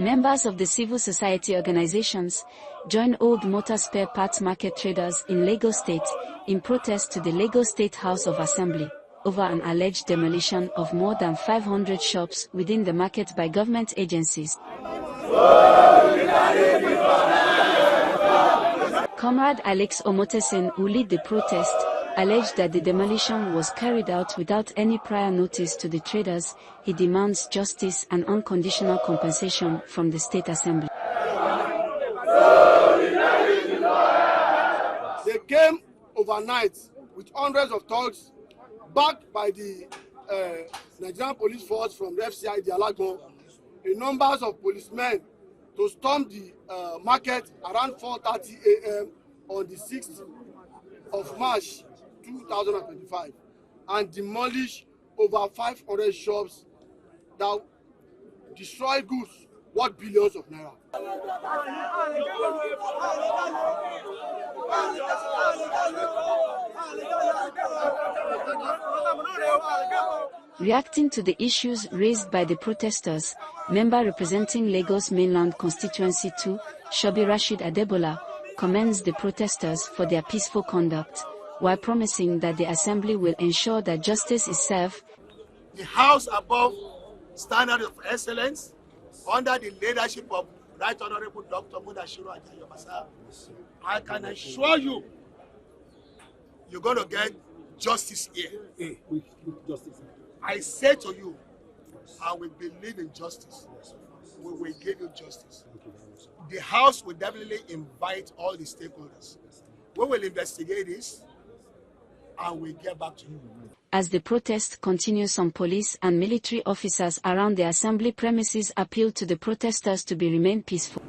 Members of the civil society organizations joined Owode Motor Spare Parts market traders in Lagos State in protest to the Lagos State House of Assembly over an alleged demolition of more than 500 shops within the market by government agencies. Comrade Alex Omotesin, who led the protest, alleged that the demolition was carried out without any prior notice to the traders. He demands justice and unconditional compensation from the State Assembly. They came overnight with hundreds of thugs, backed by the Nigerian police force from the FCI, the Alagbon, a numbers of policemen to storm the market around 4:30 a.m. on the 6th of March 2025 and demolish over 500 shops that destroy goods worth billions of naira. Reacting to the issues raised by the protesters, member representing Lagos Mainland Constituency 2, Shobi Rashid Adebola, commends the protesters for their peaceful conduct, while promising that the Assembly will ensure that justice is served. The House above standard of excellence, under the leadership of Right Honorable Dr. Mudashiru Ajayobasa, I can assure you, you're going to get justice here. I say to you, I will believe in justice. We will give you justice. The House will definitely invite all the stakeholders. We will investigate this and we'll get back to you. As the protest continues, some police and military officers around the Assembly premises appeal to the protesters to remain peaceful.